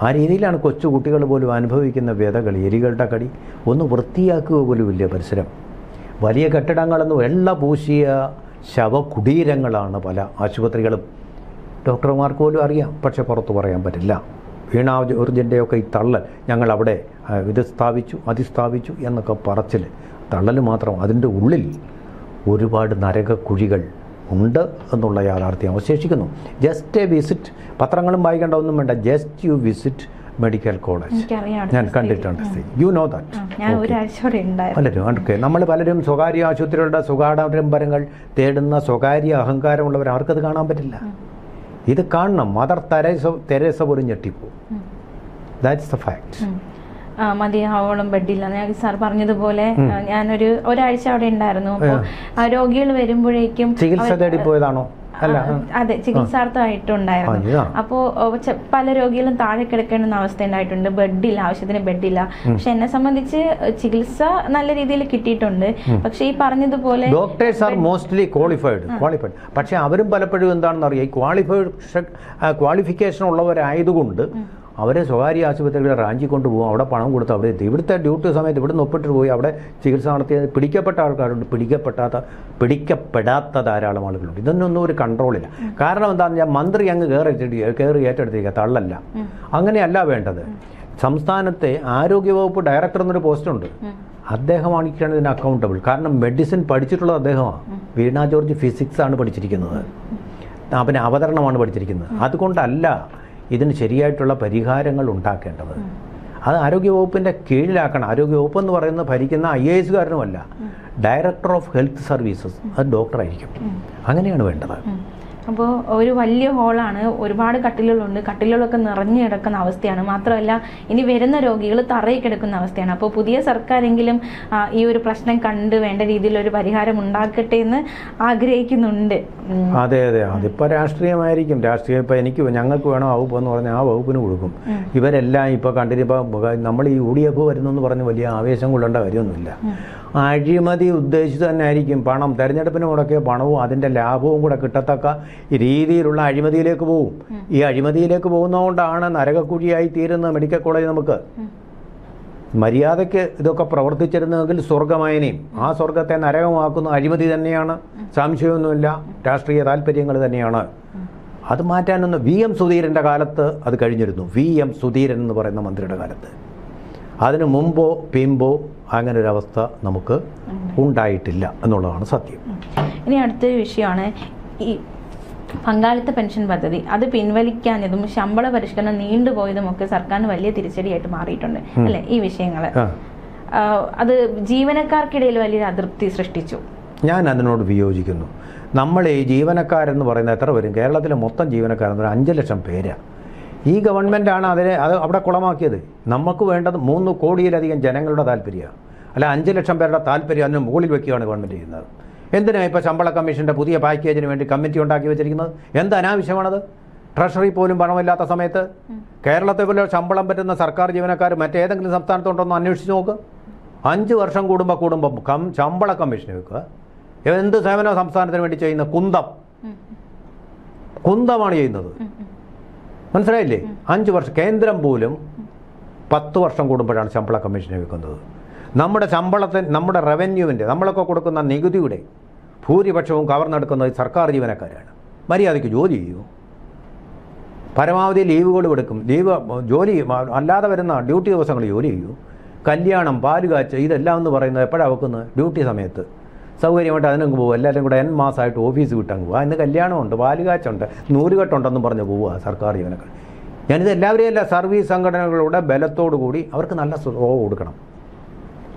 ആ രീതിയിലാണ് കൊച്ചു കുട്ടികൾ പോലും അനുഭവിക്കുന്ന വ്യതകൾ. എലികളുടെ കടി ഒന്ന് വൃത്തിയാക്കുക പോലും ഇല്ല പരിസരം. വലിയ കെട്ടിടങ്ങളെന്ന് വെള്ള പൂശിയ ശവകുടീരങ്ങളാണ് പല ആശുപത്രികളും. ഡോക്ടർമാർക്ക് പോലും അറിയാം, പക്ഷെ പുറത്ത് പറയാൻ പറ്റില്ല. വീണ ജോർജിൻ്റെയൊക്കെ ഈ തള്ളൽ, ഞങ്ങളവിടെ ഇത് സ്ഥാപിച്ചു അത് സ്ഥാപിച്ചു എന്നൊക്കെ പറച്ചിൽ, തള്ളൽ മാത്രം. അതിൻ്റെ ഉള്ളിൽ ഒരുപാട് നരകക്കുഴികൾ ഉണ്ട് എന്നുള്ള യാഥാർത്ഥ്യം അവശേഷിക്കുന്നു. ജസ്റ്റ് എ വിസിറ്റ്, പത്രങ്ങളും വായിക്കേണ്ട ഒന്നും വേണ്ട, just you visit medical college. ഞാൻ കണ്ടിട്ടുണ്ട്. You know that. പലരും നമ്മൾ പലരും സ്വകാര്യ ആശുപത്രികളുടെ സ്വകാഡംബരങ്ങൾ തേടുന്ന സ്വകാര്യ അഹങ്കാരമുള്ളവർ, അവർക്കത് കാണാൻ പറ്റില്ല. ഇത് കാണണം. മദർ തെരേസ പോലും ഞെട്ടിപ്പോ. That's the fact. മതിയാവോളം ബെഡില്ല. ഞാൻ സാർ പറഞ്ഞതുപോലെ ഞാനൊരു ഒരാഴ്ച അവിടെ ഉണ്ടായിരുന്നു. അപ്പോൾ രോഗികൾ വരുമ്പോഴേക്കും ചികിത്സ തേടി പോയതാണോ? അതെ, ചികിത്സാർത്ഥമായിട്ടുണ്ടായിരുന്നു. അപ്പോൾ പല രോഗികളും താഴെ കിടക്കേണ്ടുന്ന അവസ്ഥ ഉണ്ടായിട്ടുണ്ട്. ബെഡില്ല, ആവശ്യത്തിന് ബെഡില്ല. പക്ഷെ എന്നെ സംബന്ധിച്ച് ചികിത്സ നല്ല രീതിയിൽ കിട്ടിയിട്ടുണ്ട്. പക്ഷെ ഈ പറഞ്ഞതുപോലെ ഡോക്ടേഴ്സ് ആർ മോസ്റ്റ്ലി ക്വാളിഫൈഡ്. പക്ഷെ അവരും പലപ്പോഴും എന്താണെന്ന് അറിയാം, ക്വാളിഫിക്കേഷൻ ഉള്ളവരായതുകൊണ്ട് അവരെ സ്വകാര്യ ആശുപത്രികളിൽ റാഞ്ചി കൊണ്ടുപോകും. അവിടെ പണം കൊടുത്ത് അവിടെ എത്തി. ഇവിടുത്തെ ഡ്യൂട്ടി സമയത്ത് ഇവിടെ ഒപ്പിട്ട് പോയി അവിടെ ചികിത്സ നടത്തിയ പിടിക്കപ്പെട്ട ആൾക്കാരുണ്ട്, പിടിക്കപ്പെടാത്ത ധാരാളം ആളുകളുണ്ട്. ഇതൊന്നും ഒരു കൺട്രോളില്ല. കാരണം എന്താണെന്ന് വെച്ചാൽ മന്ത്രി അങ്ങ് കയറി ഏറ്റെടുത്തിരിക്കുക, തള്ളല്ല. അങ്ങനെയല്ല വേണ്ടത്. സംസ്ഥാനത്തെ ആരോഗ്യവകുപ്പ് ഡയറക്ടർ എന്നൊരു പോസ്റ്റുണ്ട്. അദ്ദേഹമാണ് ഇതിന് അക്കൗണ്ടബിൾ. കാരണം മെഡിസിൻ പഠിച്ചിട്ടുള്ളത് അദ്ദേഹമാണ്. വീണ ജോർജ് ഫിസിക്സ് ആണ് പഠിച്ചിരിക്കുന്നത്, പിന്നെ അവതരണമാണ് പഠിച്ചിരിക്കുന്നത്. അതുകൊണ്ടല്ല ഇതിന് ശരിയായിട്ടുള്ള പരിഹാരങ്ങൾ ഉണ്ടാക്കേണ്ടത്. അത് ആരോഗ്യവകുപ്പിൻ്റെ കീഴിലാക്കണം. ആരോഗ്യവകുപ്പ് എന്ന് പറയുന്നത് ഭരിക്കുന്ന IAS കാരനുമല്ല, ഡയറക്ടർ ഓഫ് ഹെൽത്ത് സർവീസസ്, അത് ഡോക്ടറായിരിക്കും. അങ്ങനെയാണ് വേണ്ടത്. അപ്പോൾ ഒരു വലിയ ഹോളാണ്, ഒരുപാട് കട്ടിലുകളുണ്ട്, കട്ടിലുകളൊക്കെ നിറഞ്ഞു കിടക്കുന്ന അവസ്ഥയാണ്. മാത്രമല്ല ഇനി വരുന്ന രോഗികൾ തറയിൽ കിടക്കുന്ന അവസ്ഥയാണ്. അപ്പോൾ പുതിയ സർക്കാരെങ്കിലും ഈ ഒരു പ്രശ്നം കണ്ട് വേണ്ട രീതിയിൽ ഒരു പരിഹാരം ഉണ്ടാക്കട്ടെ എന്ന് ആഗ്രഹിക്കുന്നുണ്ട്. അതെ, അതിപ്പോൾ രാഷ്ട്രീയമായിരിക്കും. രാഷ്ട്രീയം ഇപ്പോൾ ഞങ്ങൾക്ക് വേണം വകുപ്പ് എന്ന് പറഞ്ഞാൽ ആ വകുപ്പിന് കൊടുക്കും. ഇവരെല്ലാം ഇപ്പോൾ കണ്ടിപ്പോൾ നമ്മൾ ഈ UDF വരുന്നെന്ന് പറഞ്ഞ് വലിയ ആവേശം കൊള്ളേണ്ട കാര്യമൊന്നുമില്ല. അഴിമതി ഉദ്ദേശിച്ച് തന്നെ ആയിരിക്കും. പണം, തെരഞ്ഞെടുപ്പിന് മുടക്കിയ പണവും അതിൻ്റെ ലാഭവും കൂടെ കിട്ടത്തക്ക രീതിയിലുള്ള അഴിമതിയിലേക്ക് പോകും. ഈ അഴിമതിയിലേക്ക് പോകുന്നതുകൊണ്ടാണ് നരകക്കുഴിയായി തീരുന്ന മെഡിക്കൽ കോളേജ്. നമുക്ക് മര്യാദയ്ക്ക് ഇതൊക്കെ പ്രവർത്തിച്ചിരുന്നെങ്കിൽ സ്വർഗമായനെയും, ആ സ്വർഗത്തെ നരകമാക്കുന്ന അഴിമതി തന്നെയാണ്, സംശയമൊന്നുമില്ല. രാഷ്ട്രീയ താല്പര്യങ്ങൾ തന്നെയാണ്. അത് മാറ്റാനൊന്ന് VM സുധീരൻ്റെ കാലത്ത് അത് കഴിഞ്ഞിരുന്നു. VM സുധീരൻ എന്ന് പറയുന്ന മന്ത്രിയുടെ കാലത്ത്. അതിന് മുമ്പോ പിമ്പോ അങ്ങനെ ഒരു അവസ്ഥ നമുക്ക് ഉണ്ടായിട്ടില്ല എന്നുള്ളതാണ് സത്യം. ഇനി അടുത്തൊരു വിഷയമാണ് ഈ പങ്കാളിത്ത പെൻഷൻ പദ്ധതി. അത് പിൻവലിക്കാഞ്ഞതും ശമ്പള പരിഷ്കരണം നീണ്ടുപോയതും ഒക്കെ സർക്കാരിന് വലിയ തിരിച്ചടിയായിട്ട് മാറിയിട്ടുണ്ട് അല്ലെ? ഈ വിഷയങ്ങൾ അത് ജീവനക്കാർക്കിടയിൽ വലിയൊരു അതൃപ്തി സൃഷ്ടിച്ചു. ഞാൻ അതിനോട് വിയോജിക്കുന്നു. നമ്മൾ ഈ ജീവനക്കാരെന്ന് പറയുന്നത് എത്ര വരും? കേരളത്തിലെ മൊത്തം ജീവനക്കാരെന്ന് പറഞ്ഞാൽ 5 ലക്ഷം പേരാണ്. ഈ ഗവൺമെൻറ്റാണ് അത് അവിടെ കുളമാക്കിയത്. നമുക്ക് വേണ്ടത് 3 കോടിയിലധികം ജനങ്ങളുടെ താല്പര്യമാണ്, അല്ല 5 ലക്ഷം പേരുടെ താല്പര്യം അതിന് മുകളിൽ വയ്ക്കുകയാണ് ഗവൺമെൻറ് ചെയ്യുന്നത്. എന്തിനാണ് ഇപ്പോൾ ശമ്പള കമ്മീഷൻ്റെ പുതിയ പാക്കേജിന് വേണ്ടി കമ്മിറ്റി ഉണ്ടാക്കി വെച്ചിരിക്കുന്നത്? എന്ത് അനാവശ്യമാണത്? ട്രഷറി പോലും പണമില്ലാത്ത സമയത്ത് കേരളത്തെ പോലെ ശമ്പളം പറ്റുന്ന സർക്കാർ ജീവനക്കാർ മറ്റേതെങ്കിലും സംസ്ഥാനത്തുണ്ടോന്ന് അന്വേഷിച്ച് നോക്ക്. 5 വർഷം കൂടുമ്പോൾ ശമ്പള കമ്മീഷന് വെക്കുക. എന്ത് സേവന സംസ്ഥാനത്തിന് വേണ്ടി ചെയ്യുന്ന കുന്തമാണ് ചെയ്യുന്നത്. മനസ്സിലായില്ലേ? 5 വർഷം. കേന്ദ്രം പോലും 10 വർഷം കൂടുമ്പോഴാണ് ശമ്പള കമ്മീഷനെ വെക്കുന്നത്. നമ്മുടെ റവന്യൂവിൻ്റെ നമ്മളൊക്കെ കൊടുക്കുന്ന നികുതിയുടെ ഭൂരിപക്ഷവും കവർന്നെടുക്കുന്നത് സർക്കാർ ജീവനക്കാരാണ്. മര്യാദയ്ക്ക് ജോലി ചെയ്യൂ. പരമാവധി ലീവുകൾ എടുക്കും. ജോലി അല്ലാതെ വരുന്ന ഡ്യൂട്ടി ദിവസങ്ങൾ ജോലി ചെയ്യൂ. കല്യാണം, പാലുകാച്ച്, ഇതെല്ലാം എന്ന് പറയുന്നത് എപ്പോഴാണ് വെക്കുന്നത്? ഡ്യൂട്ടി സമയത്ത്. സൗകര്യമായിട്ട് അതിനങ്ങ് പോകും. എല്ലാവരും കൂടെ N മാസമായിട്ട് ഓഫീസ് വിട്ടങ്ങ് പോകുക. ഇന്ന് കല്യാണമുണ്ട്, പാലുകാച്ചുണ്ട്, നൂലുകെട്ടുണ്ടെന്നും പറഞ്ഞ് പോവുക സർക്കാർ ജീവനക്കാർ. ഞാനിത് എല്ലാവരെയും അല്ല, സർവീസ് സംഘടനകളുടെ ബലത്തോടു കൂടി അവർക്ക് നല്ല സ്വഭാവം കൊടുക്കണം.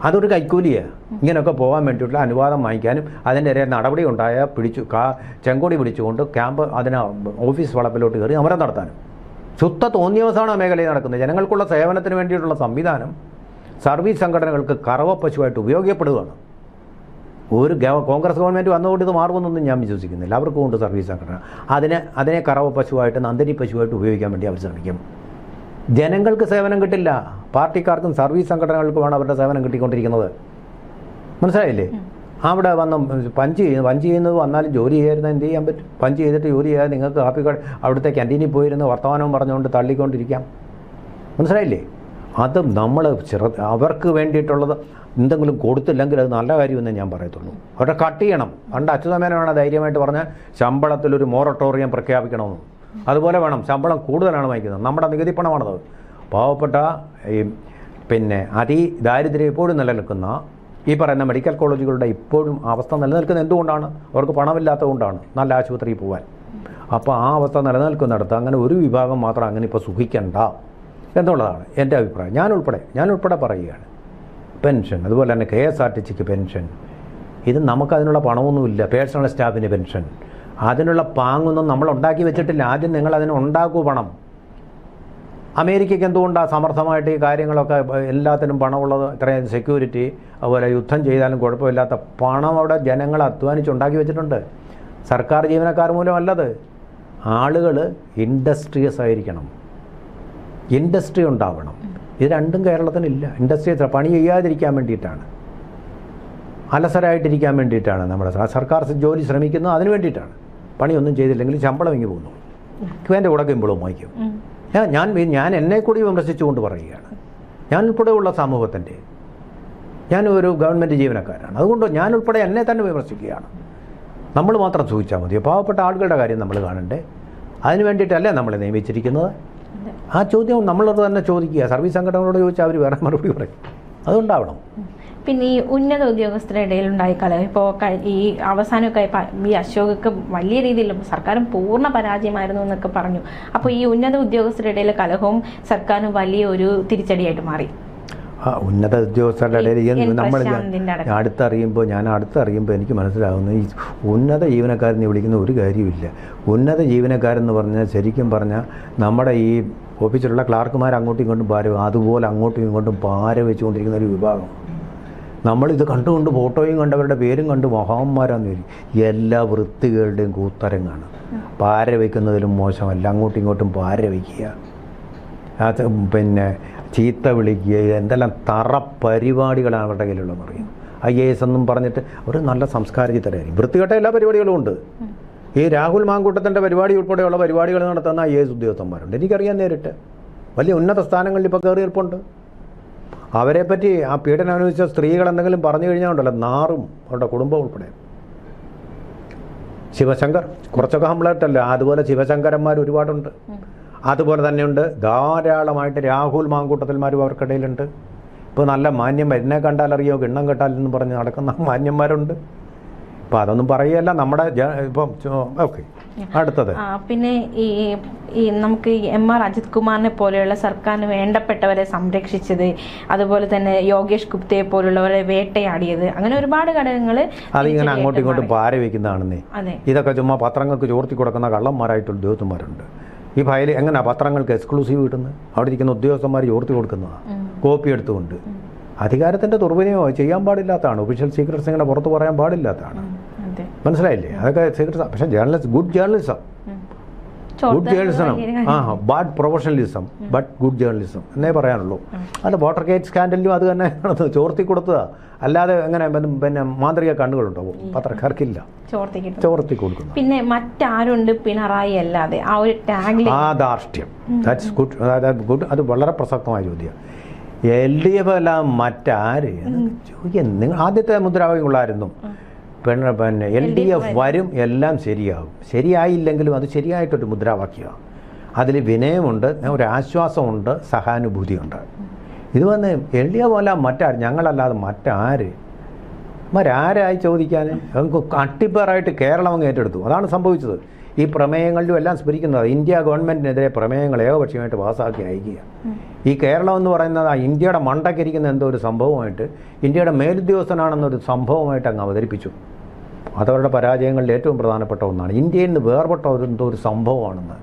അതൊരു കൈക്കൂലിയാണ്. ഇങ്ങനെയൊക്കെ പോകാൻ വേണ്ടിയിട്ടുള്ള അനുവാദം വാങ്ങിക്കാനും അതിൻ്റെ ഇടയിൽ നടപടി ഉണ്ടായാൽ ചെങ്കൊടി പിടിച്ചുകൊണ്ട് ഓഫീസ് വളപ്പിലോട്ട് കയറി സമരം നടത്താനും ശുദ്ധ തോന്നിയവസാണ് ആ മേഖലയിൽ നടക്കുന്നത്. ജനങ്ങൾക്കുള്ള സേവനത്തിന് വേണ്ടിയിട്ടുള്ള സംവിധാനം സർവീസ് സംഘടനകൾക്ക് കറവപ്പശുവായിട്ട് ഉപയോഗപ്പെടുകയാണ്. കോൺഗ്രസ് ഗവൺമെൻറ് വന്നുകൊണ്ട് ഇത് മാറുമെന്നൊന്നും ഞാൻ വിശ്വസിക്കുന്നില്ല. അവർക്കും ഉണ്ട് സർവീസ് സംഘടന. അതിനെ കറവപ്പശുവായിട്ട്, നന്ദിനി പശുവായിട്ട് ഉപയോഗിക്കാൻ വേണ്ടി അവർ ശ്രമിക്കും. ജനങ്ങൾക്ക് സേവനം കിട്ടില്ല. പാർട്ടിക്കാർക്കും സർവീസ് സംഘടനകൾക്കുമാണ് അവരുടെ സേവനം കിട്ടിക്കൊണ്ടിരിക്കുന്നത്. മനസ്സിലായില്ലേ? അവിടെ വന്ന് പഞ്ച് ചെയ്യുന്നത് വന്നാലും ജോലി ചെയ്യാതിരുന്നാൽ എന്ത് ചെയ്യാൻ പറ്റും? പഞ്ച് ചെയ്തിട്ട് ജോലി ചെയ്യാതെ നിങ്ങൾക്ക് അവിടുത്തെ ക്യാൻറ്റീനിൽ പോയിരുന്ന് വർത്തമാനവും പറഞ്ഞുകൊണ്ട് തള്ളിക്കൊണ്ടിരിക്കാം. മനസ്സിലായില്ലേ? അത് നമ്മൾ അവർക്ക് വേണ്ടിയിട്ടുള്ളത് എന്തെങ്കിലും കൊടുത്തില്ലെങ്കിൽ അത് നല്ല കാര്യമെന്നേ ഞാൻ പറയത്തുള്ളൂ. അവരുടെ കട്ട് ചെയ്യണം. പണ്ട് അച്യുതമേനോനാണ് ധൈര്യമായിട്ട് പറഞ്ഞാൽ ശമ്പളത്തിലൊരു മൊറട്ടോറിയം പ്രഖ്യാപിക്കണമെന്ന്. അതുപോലെ വേണം. ശമ്പളം കൂടുതലാണ് വാങ്ങിക്കുന്നത്. നമ്മുടെ നികുതി പണമാണത്. പാവപ്പെട്ട അതിദാരിദ്ര്യം ഇപ്പോഴും നിലനിൽക്കുന്ന ഈ പറയുന്ന മെഡിക്കൽ കോളേജുകളുടെ ഇപ്പോഴും അവസ്ഥ നിലനിൽക്കുന്നത് എന്തുകൊണ്ടാണ്? അവർക്ക് പണമില്ലാത്തതുകൊണ്ടാണ് നല്ല ആശുപത്രിയിൽ പോകാൻ. അപ്പോൾ ആ അവസ്ഥ നിലനിൽക്കുന്നിടത്ത് അങ്ങനെ ഒരു വിഭാഗം മാത്രം അങ്ങനെ ഇപ്പോൾ സുഖിക്കണ്ട എന്നുള്ളതാണ് എൻ്റെ അഭിപ്രായം. ഞാനുൾപ്പെടെ പറയുകയാണ്. പെൻഷൻ, അതുപോലെ തന്നെ KSRTCക്ക് പെൻഷൻ, ഇത് നമുക്കതിനുള്ള പണമൊന്നുമില്ല. പേഴ്സണൽ സ്റ്റാഫിന് പെൻഷൻ, അതിനുള്ള പാങ്ങൊന്നും നമ്മൾ ഉണ്ടാക്കി വെച്ചിട്ടില്ല. ആദ്യം നിങ്ങൾ അതിന് ഉണ്ടാക്കൂ പണം. അമേരിക്കയ്ക്ക് എന്തുകൊണ്ടാണ് സമർത്ഥമായിട്ട് ഈ കാര്യങ്ങളൊക്കെ എല്ലാത്തിനും പണമുള്ളത്? ഇത്രയും സെക്യൂരിറ്റി, അതുപോലെ യുദ്ധം ചെയ്താലും കുഴപ്പമില്ലാത്ത പണം അവിടെ ജനങ്ങൾ അധ്വാനിച്ചുണ്ടാക്കി വെച്ചിട്ടുണ്ട്. സർക്കാർ ജീവനക്കാർ മൂലമല്ലത്. ആളുകൾ ഇൻഡസ്ട്രിയസ് ആയിരിക്കണം, ഇൻഡസ്ട്രി ഉണ്ടാവണം. ഇത് രണ്ടും കേരളത്തിനില്ല. ഇൻഡസ്ട്രി പണി ചെയ്യാതിരിക്കാൻ വേണ്ടിയിട്ടാണ്, അലസരായിട്ടിരിക്കാൻ വേണ്ടിയിട്ടാണ് നമ്മുടെ സർക്കാർ ജോലി ശ്രമിക്കുന്നത്. അതിന് വേണ്ടിയിട്ടാണ്. പണിയൊന്നും ചെയ്തില്ലെങ്കിൽ ശമ്പളം ഇങ്ങ് പോകുന്നു. എൻ്റെ കൂടെ ഇമ്പോഴും വായിക്കും. ഞാൻ എന്നെ കൂടി വിമർശിച്ചുകൊണ്ട് പറയുകയാണ്. ഞാൻ ഉൾപ്പെടെയുള്ള സമൂഹത്തിൻ്റെ, ഞാനൊരു ഗവൺമെൻറ് ജീവനക്കാരാണ്. അതുകൊണ്ട് ഞാൻ ഉൾപ്പെടെ എന്നെ തന്നെ വിമർശിക്കുകയാണ്. നമ്മൾ മാത്രം സൂചിച്ചാൽ മതിയോ? പാവപ്പെട്ട ആളുകളുടെ കാര്യം നമ്മൾ കാണണ്ടേ? അതിന് വേണ്ടിയിട്ടല്ലേ നമ്മളെ നിയമിച്ചിരിക്കുന്നത്? ആ ചോദ്യം നമ്മളോട് തന്നെ ചോദിക്കുക. സർവീസ് സംഘടനകളോട് ചോദിച്ചാൽ അവർ വേറെ മറുപടി പറയും. അതുണ്ടാവണം. പിന്നെ ഈ ഉന്നത ഉദ്യോഗസ്ഥരുടെ ഇടയിലുണ്ടായ കലഹം ഇപ്പോൾ ഈ അവസാനമൊക്കെ ഈ അശോകക്ക് വലിയ രീതിയിൽ സർക്കാരും പൂർണ്ണ പരാജയമായിരുന്നു എന്നൊക്കെ പറഞ്ഞു. അപ്പോൾ ഈ ഉന്നത ഉദ്യോഗസ്ഥരുടെ ഇടയിലെ കലഹവും സർക്കാരിന് വലിയ ഒരു തിരിച്ചടിയായിട്ട് മാറി. ഉന്നത ഉദ്യോഗസ്ഥരുടെ ഇടയിൽ നമ്മൾ അടുത്തറിയുമ്പോൾ എനിക്ക് മനസ്സിലാകുന്നു, ഈ ഉന്നത ജീവനക്കാരെന്ന് വിളിക്കുന്ന ഒരു കാര്യമില്ല. ഉന്നത ജീവനക്കാരെന്ന് പറഞ്ഞാൽ ശരിക്കും പറഞ്ഞാൽ നമ്മുടെ ഈ ഓഫീസിലുള്ള ക്ലാർക്കുമാർ അങ്ങോട്ടും ഇങ്ങോട്ടും അതുപോലെ അങ്ങോട്ടും ഇങ്ങോട്ടും പാര വെച്ചുകൊണ്ടിരിക്കുന്ന ഒരു വിഭാഗം. നമ്മളിത് കണ്ടുകൊണ്ട് ഫോട്ടോയും കണ്ട് അവരുടെ പേരും കണ്ട് മഹാന്മാരാന്ന് വരും. എല്ലാ വൃത്തികളുടെയും കൂത്തരങ്ങാണ്. പാര വയ്ക്കുന്നതിലും മോശമല്ല. അങ്ങോട്ടും ഇങ്ങോട്ടും പാര വയ്ക്കുക, അത് ചീത്ത വിളിക്കുക, എന്തെല്ലാം തറ പരിപാടികളാണ് അവരുടെ കയ്യിലുള്ളതെന്ന് പറയും. IAS എന്നും പറഞ്ഞിട്ട് ഒരു നല്ല സംസ്കാരചിത്തരായിരിക്കും. വൃത്തികെട്ട എല്ലാ പരിപാടികളും ഉണ്ട്. ഈ രാഹുൽ മാങ്കൂട്ടത്തിൻ്റെ പരിപാടി ഉൾപ്പെടെയുള്ള പരിപാടികൾ നടത്തുന്ന IAS ഉദ്യോഗസ്ഥന്മാരുണ്ട്. എനിക്കറിയാൻ നേരിട്ട്. വലിയ ഉന്നത സ്ഥാനങ്ങളിൽ ഇപ്പോൾ കയറിയിരിപ്പുണ്ട്. അവരെപ്പറ്റി ആ പീഡനം അനുഭവിച്ച സ്ത്രീകൾ എന്തെങ്കിലും പറഞ്ഞു കഴിഞ്ഞാൽ ഉണ്ടല്ലോ, നാറും അവരുടെ കുടുംബം ഉൾപ്പെടെ. ശിവശങ്കർ കുറച്ചൊക്കെ ഹംബ്ലായിട്ടല്ല, അതുപോലെ ശിവശങ്കരന്മാർ ഒരുപാടുണ്ട്. അതുപോലെ തന്നെയുണ്ട് ധാരാളമായിട്ട് രാഹുൽ മാങ്കൂട്ടത്തിന്മാരും അവർക്കിടയിലുണ്ട്. ഇപ്പോൾ നല്ല മാന്യം, എന്നെ കണ്ടാലറിയോ കിണ്ണം കെട്ടാലെന്ന് പറഞ്ഞ് നടക്കുന്ന മാന്യന്മാരുണ്ട്. അപ്പോൾ അതൊന്നും പറയുകയല്ല നമ്മുടെ ഇപ്പം. ഓക്കെ. അടുത്തത് പിന്നെ ഈ നമുക്ക് MR അജിത് കുമാറിനെ പോലെയുള്ള സർക്കാരിന് വേണ്ടപ്പെട്ടവരെ സംരക്ഷിച്ചത്, അതുപോലെ തന്നെ യോഗേഷ് ഗുപ്തയെ പോലുള്ളവരെ വേട്ടയാടിയത്, അങ്ങനെ ഒരുപാട് ഘടകങ്ങൾ അതിങ്ങനെ അങ്ങോട്ടും ഇങ്ങോട്ടും പാര വയ്ക്കുന്നതാണെന്നേ. ഇതൊക്കെ ചുമ്മാ പത്രങ്ങൾക്ക് ചോർത്തി കൊടുക്കുന്ന കള്ളന്മാരായിട്ടുള്ള ഉദ്യോഗസ്ഥന്മാരുണ്ട്. ഈ ഫയൽ എങ്ങനെയാ പത്രങ്ങൾക്ക് എക്സ്ക്ലൂസീവ് കിട്ടുന്നത്? അവിടെ ഇരിക്കുന്ന ഉദ്യോഗസ്ഥന്മാർ ചോർത്തി കൊടുക്കുന്നതാണ്, കോപ്പി എടുത്തുകൊണ്ട്. അധികാരത്തിൻ്റെ ദുർവിനിയോഗം ചെയ്യാൻ പാടില്ലാത്തതാണ്. ഒഫീഷ്യൽ സീക്രട്സ് ഇങ്ങനെ പുറത്ത് പറയാൻ പാടില്ലാത്തതാണ്. മനസ്സിലായില്ലേ? അതൊക്കെ സീക്രട്സ്. പക്ഷേ good journalism bad professionalism but good journalism എന്നേ പറയാനുള്ളൂ. അത് വാട്ടർ ഗേറ്റ് സ്കാൻഡലിലും അത് തന്നെ ചോർത്തി കൊടുത്തതാ. അല്ലാതെ എങ്ങനെ പിന്നെ മാന്ത്രിക കണ്ണുകളുണ്ടാവും പത്രക്കാർക്കില്ല, ചോർത്തി കൊടുക്കുന്നു. പിന്നെ മറ്റാരുണ്ട് പിണറായി അല്ലാതെ ആ ഒരു ടാഗ് ധാർഷ്ട്യം. That's good, good. അത് വളരെ പ്രസക്തമായ ചോദ്യം. LDF എല്ലാം മറ്റാര് ചോദിക്കാൻ? നിങ്ങൾ ആദ്യത്തെ മുദ്രാവാക്യങ്ങളായിരുന്നു പിന്നെ LDF വരും, എല്ലാം ശരിയാകും. ശരിയായില്ലെങ്കിലും അത് ശരിയായിട്ടൊരു മുദ്രാവാക്യമാണ്. അതിൽ വിനയമുണ്ട്, ഒരു ആശ്വാസമുണ്ട്, സഹാനുഭൂതിയുണ്ട്. ഇത് വന്ന് LDF അല്ല മറ്റാര്, ഞങ്ങളല്ലാതെ മറ്റാര്? മറ്റാരായി ചോദിക്കാൻ? നമുക്ക് അട്ടിപ്പേറായിട്ട് കേരളം അങ്ങ് ഏറ്റെടുത്തു. അതാണ് സംഭവിച്ചത്. ഈ പ്രമേയങ്ങളിലും എല്ലാം സ്മരിക്കുന്നത് ഇന്ത്യ ഗവൺമെൻറ്റിനെതിരെ പ്രമേയങ്ങൾ ഏകപക്ഷീയമായിട്ട് പാസ്സാക്കി അയക്കുക. ഈ കേരളം എന്ന് പറയുന്നത് ഇന്ത്യയുടെ മണ്ടക്കരിക്കുന്ന എന്തോ ഒരു സംഭവമായിട്ട്, ഇന്ത്യയുടെ മേലുദ്യോഗസ്ഥനാണെന്നൊരു സംഭവമായിട്ട് അങ്ങ് അവതരിപ്പിച്ചു. അതവരുടെ പരാജയങ്ങളിൽ ഏറ്റവും പ്രധാനപ്പെട്ട ഒന്നാണ്. ഇന്ത്യയിൽ നിന്ന് വേർപെട്ട എന്തോ ഒരു സംഭവമാണെന്ന്.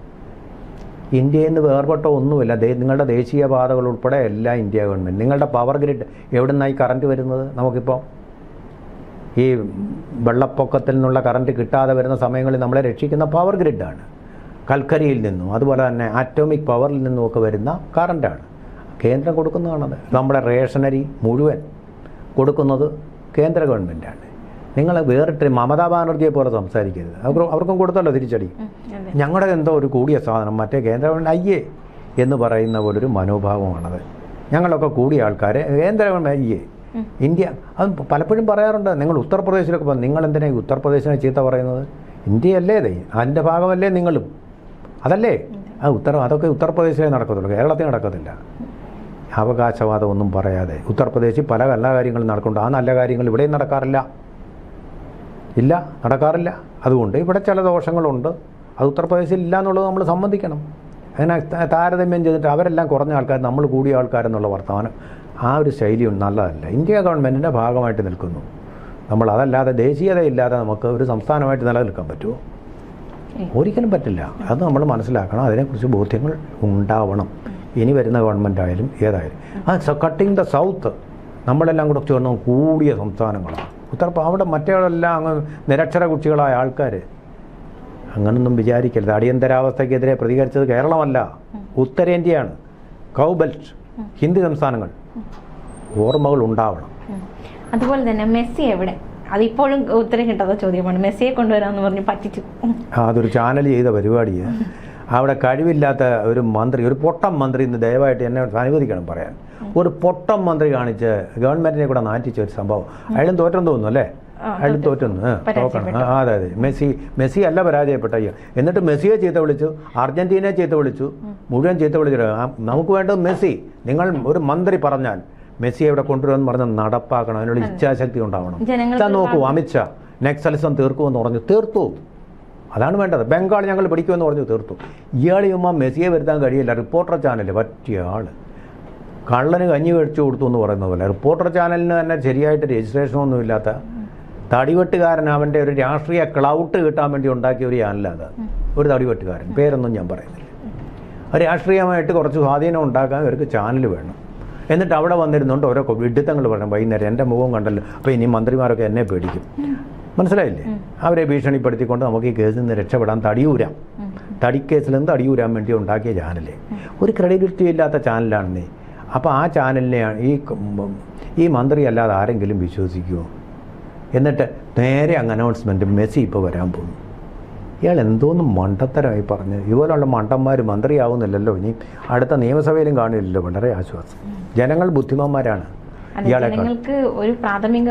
ഇന്ത്യയിൽ നിന്ന് വേർപെട്ട ഒന്നുമില്ല. നിങ്ങളുടെ ദേശീയപാതകൾ ഉൾപ്പെടെ എല്ലാം ഇന്ത്യ ഗവൺമെൻറ്. നിങ്ങളുടെ പവർ ഗ്രിഡ് എവിടെ നിന്നായി കറണ്ട് വരുന്നത്? നമുക്കിപ്പോൾ ഈ വെള്ളപ്പൊക്കത്തിൽ നിന്നുള്ള കറണ്ട് കിട്ടാതെ വരുന്ന സമയങ്ങളിൽ നമ്മളെ രക്ഷിക്കുന്ന പവർ ഗ്രിഡാണ്. കൽക്കരിയിൽ നിന്നും അതുപോലെ തന്നെ ആറ്റോമിക് പവറിൽ നിന്നുമൊക്കെ വരുന്ന കറണ്ടാണ് കേന്ദ്രം കൊടുക്കുന്നതാണത്. നമ്മുടെ റേഷനറി മുഴുവൻ കൊടുക്കുന്നത് കേന്ദ്ര ഗവൺമെൻറ്റാണ്. നിങ്ങൾ വേറിട്ട് മമതാ ബാനർജിയെ പോലെ സംസാരിക്കരുത്. അവർക്കും കൊടുത്തല്ലോ തിരിച്ചടി. ഞങ്ങളുടെ എന്തോ ഒരു കൂടിയ സാധനം മറ്റേ കേന്ദ്ര ഗവൺമെൻറ് അയ്യേ എന്ന് പറയുന്ന പോലൊരു മനോഭാവമാണത്. ഞങ്ങളൊക്കെ കൂടിയ ആൾക്കാരെ കേന്ദ്ര ഗവൺമെൻറ് അയ്യേ. ഇന്ത്യ അത് പലപ്പോഴും പറയാറുണ്ട്. നിങ്ങൾ ഉത്തർപ്രദേശിലൊക്കെ പോകും, നിങ്ങൾ എന്തിനാ ഉത്തർപ്രദേശിനെ ചീത്ത പറയുന്നത്? ഇന്ത്യയല്ലേ അത്, അതിൻ്റെ ഭാഗമല്ലേ നിങ്ങളും? അതല്ലേ അതൊക്കെ ഉത്തർപ്രദേശിലേ നടക്കത്തുള്ളൂ, കേരളത്തിൽ നടക്കത്തില്ല. അവകാശവാദം ഒന്നും പറയാതെ ഉത്തർപ്രദേശിൽ പല നല്ല കാര്യങ്ങളും നടക്കുന്നുണ്ട്. ആ നല്ല കാര്യങ്ങൾ ഇവിടെയും നടക്കാറില്ല. നടക്കാറില്ല. അതുകൊണ്ട് ഇവിടെ ചില ദോഷങ്ങളുണ്ട്. അത് ഉത്തർപ്രദേശിൽ ഇല്ല എന്നുള്ളത് നമ്മൾ സമ്മതിക്കണം. അങ്ങനെ താരതമ്യം ചെയ്തിട്ട് അവരെല്ലാം കുറഞ്ഞ ആൾക്കാർ, നമ്മൾ കൂടിയ ആൾക്കാരെന്നുള്ള വർത്തമാനം, ആ ഒരു ശൈലി നല്ലതല്ല. ഇന്ത്യ ഗവൺമെൻറ്റിൻ്റെ ഭാഗമായിട്ട് നിൽക്കുന്നു നമ്മൾ. അതല്ലാതെ ദേശീയതയില്ലാതെ നമുക്ക് ഒരു സംസ്ഥാനമായിട്ട് നിലനിൽക്കാൻ പറ്റുമോ? ഒരിക്കലും പറ്റില്ല. അത് നമ്മൾ മനസ്സിലാക്കണം. അതിനെക്കുറിച്ച് ബോധ്യങ്ങൾ ഉണ്ടാവണം. ഇനി വരുന്ന ഗവൺമെൻറ് ആയാലും ഏതായാലും. കട്ടിങ് ദ സൗത്ത് നമ്മളെല്ലാം കൂടെ ചേർന്ന് കൂടിയ സംസ്ഥാനങ്ങളാണ്. അവിടെ മറ്റേതെല്ലാം അങ്ങ് നിരക്ഷര കുട്ടികളായ ആൾക്കാർ. അങ്ങനൊന്നും വിചാരിക്കരുത്. അടിയന്തരാവസ്ഥയ്ക്കെതിരെ പ്രതികരിച്ചത് കേരളമല്ല, ഉത്തരേന്ത്യയാണ്. കൗബെൽറ്റ്, ഹിന്ദി സംസ്ഥാനങ്ങൾ. ഓർമ്മകൾ ഉണ്ടാവണം. അതുപോലെ തന്നെ മെസ്സി എവിടെ? അതിപ്പോഴും ഉത്തരം കിട്ടാത്ത ചോദ്യമാണ്. മെസ്സിയെ കൊണ്ടുവരാമെന്ന് പറഞ്ഞ് പറ്റിച്ചു. അതൊരു ചാനൽ ചെയ്ത പരിപാടിയാണ്. അവിടെ കഴിവില്ലാത്ത ഒരു മന്ത്രി, ഒരു പൊട്ടം മന്ത്രി, ഇന്ന് ദയവായിട്ട് എന്നെ അനുവദിക്കണം പറയാൻ. ഒരു പൊട്ടം മന്ത്രി കാണിച്ച് ഗവൺമെൻറ്റിനെ കൂടെ നാറ്റിച്ച ഒരു സംഭവം. അയാളും തോറ്റെന്ന് തോന്നുന്നു അല്ലേ? അയാളും തോറ്റെന്ന് തോക്കണം. അതെ, മെസ്സി അല്ല പരാജയപ്പെട്ട. എന്നിട്ട് മെസ്സിയെ ചീത്ത വിളിച്ചു, അർജന്റീനയെ ചീത്ത വിളിച്ചു, മുഴുവൻ ചീത്ത വിളിച്ചിട്ട് നമുക്ക് വേണ്ടത് മെസ്സി. നിങ്ങൾ ഒരു മന്ത്രി പറഞ്ഞാൽ മെസ്സിയെ ഇവിടെ കൊണ്ടുവരുമെന്ന് പറഞ്ഞാൽ നടപ്പാക്കണം. അതിനുള്ള ഇച്ഛാശക്തി ഉണ്ടാവണം. നോക്കൂ, അമിത്ഷാ നെക്സലിസം തീർക്കുമെന്ന് പറഞ്ഞു, തീർത്തു. അതാണ് വേണ്ടത്. ബംഗാൾ ഞങ്ങൾ പിടിക്കുമെന്ന് പറഞ്ഞു, തീർത്തു. ഇയാൾ ചുമ്മാ മെസ്സിയെ വരുത്താൻ കഴിയില്ല. റിപ്പോർട്ടർ ചാനൽ പറ്റിയ ആൾ കള്ളന് കഞ്ഞി മേടിച്ചു കൊടുത്തു എന്ന് പറയുന്ന പോലെ. റിപ്പോർട്ടർ ചാനലിന് തന്നെ ശരിയായിട്ട് രജിസ്ട്രേഷനൊന്നും ഇല്ലാത്ത തടിവെട്ടുകാരൻ, അവൻ്റെ ഒരു രാഷ്ട്രീയ ക്ലൗട്ട് കിട്ടാൻ വേണ്ടി ഉണ്ടാക്കിയ ഒരു ചാനലാണ്. ഒരു തടിവെട്ടുകാരൻ, പേരൊന്നും ഞാൻ പറയുന്നില്ല. രാഷ്ട്രീയമായിട്ട് കുറച്ച് സ്വാധീനം ഉണ്ടാക്കാൻ ഇവർക്ക് ചാനൽ വേണം. എന്നിട്ട് അവിടെ വന്നിരുന്നുകൊണ്ട് ഓരോ വിഡിത്തങ്ങൾ പറയണം. വൈകുന്നേരം എൻ്റെ മുഖം കണ്ടല്ലോ, അപ്പോൾ ഇനി മന്ത്രിമാരൊക്കെ എന്നെ പേടിക്കും. മനസ്സിലായില്ലേ? അവരെ ഭീഷണിപ്പെടുത്തിക്കൊണ്ട് നമുക്ക് ഈ കേസിൽ നിന്ന് രക്ഷപ്പെടാൻ തടിക്കേസിൽ നിന്ന് തടിയൂരാൻ വേണ്ടി ഉണ്ടാക്കിയ ചാനൽ. ഒരു ക്രെഡിബിലിറ്റി ഇല്ലാത്ത ചാനലാണെന്നേ. അപ്പോൾ ആ ചാനലിനെയാണ് ഈ മന്ത്രി അല്ലാതെ ആരെങ്കിലും വിശ്വസിക്കുമോ? എന്നിട്ട് നേരെ അങ്ങ് അനൗൺസ്മെൻറ്റ്, മെസ്സി ഇപ്പോൾ വരാൻ പോകുന്നു. ഇയാൾ എന്തോന്നും മണ്ടത്തരമായി പറഞ്ഞ്. ഇതുപോലുള്ള മണ്ടന്മാർ മന്ത്രിയാവുന്നില്ലല്ലോ, ഇനി അടുത്ത നിയമസഭയിലും കാണില്ലല്ലോ. വളരെ ആശ്വാസം. ജനങ്ങൾ ബുദ്ധിമാന്മാരാണ്. ജനങ്ങൾക്ക് ഒരു പ്രാഥമിക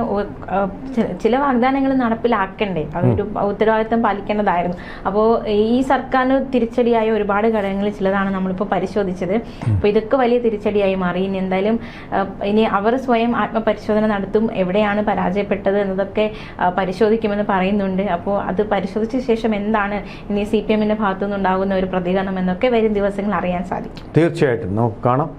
ചില വാഗ്ദാനങ്ങൾ നടപ്പിലാക്കണ്ടേ, അതൊരു ഉത്തരവാദിത്തം പാലിക്കേണ്ടതായിരുന്നു. അപ്പോൾ ഈ സർക്കാരിന് തിരിച്ചടിയായ ഒരുപാട് ഘടകങ്ങൾ ചിലതാണ് നമ്മളിപ്പോൾ പരിശോധിച്ചത്. അപ്പോൾ ഇതൊക്കെ വലിയ തിരിച്ചടിയായി മാറി. ഇനി എന്തായാലും ഇനി അവർ സ്വയം ആത്മപരിശോധന നടത്തും, എവിടെയാണ് പരാജയപ്പെട്ടത് എന്നതൊക്കെ പരിശോധിക്കുമെന്ന് പറയുന്നുണ്ട്. അപ്പോൾ അത് പരിശോധിച്ച ശേഷം എന്താണ് ഇനി CPM-ന്റെ ഭാഗത്തുനിന്നുണ്ടാകുന്ന ഒരു പ്രതികരണം എന്നൊക്കെ വരും ദിവസങ്ങൾ അറിയാൻ സാധിക്കും. തീർച്ചയായിട്ടും നമുക്ക് കാണാം.